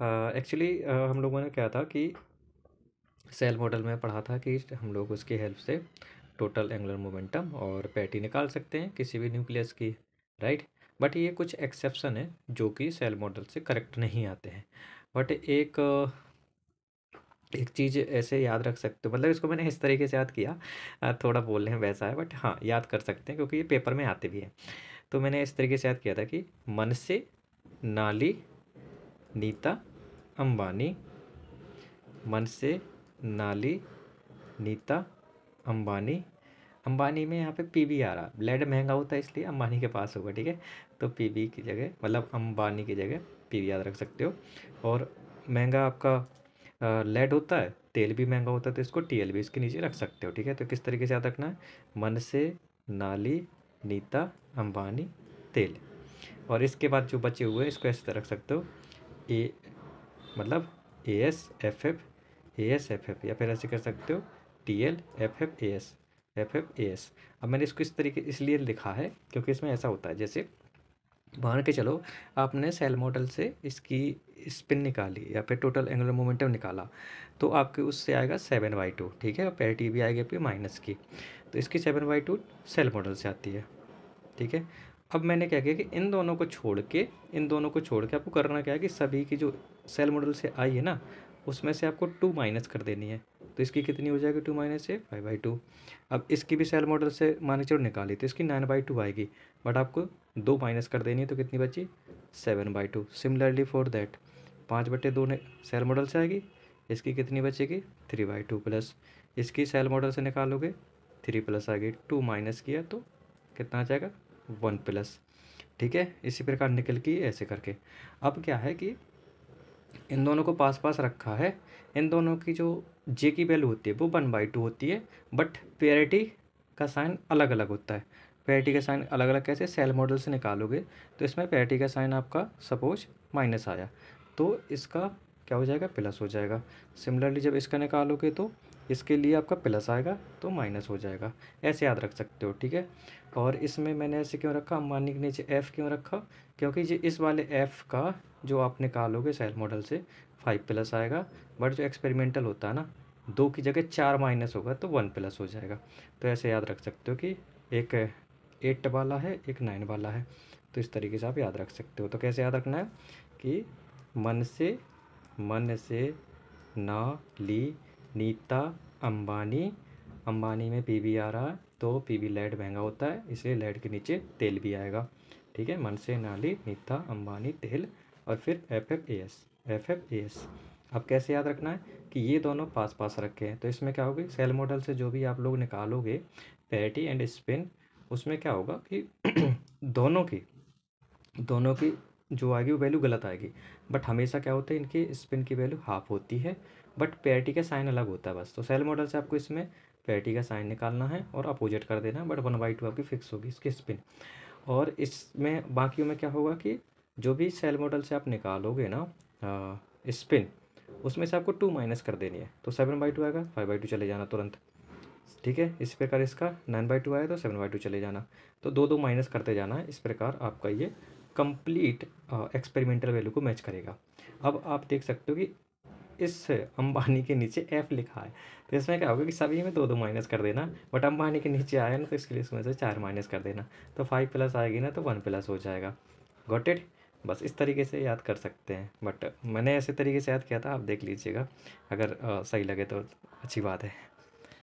Actually हम लोगों ने क्या था कि सेल मॉडल में पढ़ा था कि हम लोग उसकी हेल्प से टोटल एंगुलर मोमेंटम और पैटी निकाल सकते हैं किसी भी न्यूक्लियस की, राइट। बट ये कुछ एक्सेप्शन है जो कि सेल मॉडल से करेक्ट नहीं आते हैं। बट एक चीज़ ऐसे याद रख सकते हो, मतलब इसको मैंने इस तरीके से याद किया, थोड़ा बोलने में वैसा है बट हाँ याद कर सकते हैं क्योंकि ये पेपर में आते भी हैं। तो मैंने इस तरीके से याद किया था कि मन से नाली नीता अंबानी, मन से नाली नीता अंबानी। अंबानी में यहाँ पे पीवी आ रहा, लेड महंगा होता है इसलिए अंबानी के पास होगा, ठीक है। तो पीवी की जगह मतलब अंबानी की जगह पीवी याद रख सकते हो। और महंगा आपका लेड होता है, तेल भी महंगा होता है तो इसको टीएल भी इसके नीचे रख सकते हो, ठीक है। तो किस तरीके से याद रखना है, मन से नाली नीता अंबानी तेल। और इसके बाद जो बचे हुए हैं इसको ऐसे रख सकते हो, ए मतलब ए या फिर ऐसे कर सकते हो TL FF AS। अब मैंने इसको इस तरीके इसलिए लिखा है क्योंकि इसमें ऐसा होता है, जैसे मान के चलो आपने सेल मॉडल से इसकी स्पिन निकाली या फिर टोटल एंगुलर मोमेंटम निकाला, तो आपके उससे आएगा 7/2, ठीक है। और पैटी भी आएगी आपकी माइनस की, तो इसकी 7/2 सेल मॉडल से आती है, ठीक है। अब मैंने क्या किया कि इन दोनों को छोड़ के आपको करना क्या है कि सभी की जो सेल मॉडल से आई है ना, उसमें से आपको 2 माइनस कर देनी है। तो इसकी कितनी हो जाएगी 2 माइनस से 5/2। अब इसकी भी सेल मॉडल से मान के चलो निकाली तो इसकी 9/2 आएगी, बट आपको 2 माइनस कर देनी है तो कितनी बची 7/2। सिमिलरली फॉर दैट 5/2 ने सेल मॉडल से आएगी, इसकी कितनी बचेगी 3/2 प्लस इसकी सेल मॉडल से निकालोगे 3 प्लस आएगी, 2 माइनस किया तो कितना आ जाएगा 1 प्लस, ठीक है। इसी प्रकार निकल की ऐसे करके। अब क्या है कि इन दोनों को पास पास रखा है, इन दोनों की जो जे की वैल्यू होती है वो 1/2 होती है, बट पेरिटी का साइन अलग अलग होता है। पेरिटी का साइन अलग अलग कैसे, सेल मॉडल से निकालोगे तो इसमें पेरिटी का साइन आपका सपोज माइनस आया तो इसका क्या हो जाएगा प्लस हो जाएगा। सिमिलरली जब इसका निकालोगे तो इसके लिए आपका प्लस आएगा तो माइनस हो जाएगा, ऐसे याद रख सकते हो, ठीक है। और इसमें मैंने ऐसे क्यों रखा, अंबानी के नीचे एफ़ क्यों रखा, क्योंकि जो इस वाले एफ़ का जो आप निकालोगे सेल मॉडल से 5 प्लस आएगा, बट जो एक्सपेरिमेंटल होता है ना 2 की जगह 4 माइनस होगा तो 1 प्लस हो जाएगा। तो ऐसे याद रख सकते हो कि एक 8 वाला है एक 9 वाला है, तो इस तरीके से आप याद रख सकते हो। तो कैसे याद रखना है कि मन से ना ली नीता अंबानी, अंबानी में पीवी आ रहा है तो पीवी लेड महंगा होता है इसलिए लेड के नीचे तेल भी आएगा, ठीक है। मन से नाली नीता अंबानी तेल और फिर FF AS। अब कैसे याद रखना है कि ये दोनों पास पास रखे हैं तो इसमें क्या होगी, सेल मॉडल से जो भी आप लोग निकालोगे पैरिटी एंड स्पिन, उसमें क्या होगा कि दोनों की जो आएगी वो वैल्यू गलत आएगी। बट हमेशा क्या होता है इनकी स्पिन की वैल्यू हाफ होती है, बट पेरिटी का साइन अलग होता है बस। तो सेल मॉडल से आपको इसमें पेरिटी का साइन निकालना है और अपोजिट कर देना है, बट 1/2 आपकी फिक्स होगी इसकी स्पिन। और इसमें बाकियों में क्या होगा कि जो भी सेल मॉडल से आप निकालोगे ना स्पिन, उसमें से आपको 2 माइनस कर देनी है तो 7/2 आएगा, 5/2 चले जाना तुरंत, ठीक है। इस प्रकार इसका 9/2 आया तो 7/2 चले जाना, तो 2 माइनस करते जाना है। इस प्रकार आपका ये कंप्लीट एक्सपेरिमेंटल वैल्यू को मैच करेगा। अब आप देख सकते हो कि इस अंबानी के नीचे एफ लिखा है तो इसमें क्या होगा कि सभी में 2 माइनस कर देना, बट अंबानी के नीचे आया ना तो इसके लिए इसमें से 4 माइनस कर देना, तो 5 प्लस आएगी ना तो 1 प्लस हो जाएगा। Got it. बस इस तरीके से याद कर सकते हैं, बट मैंने ऐसे तरीके से याद किया था, आप देख लीजिएगा अगर सही लगे तो अच्छी बात है।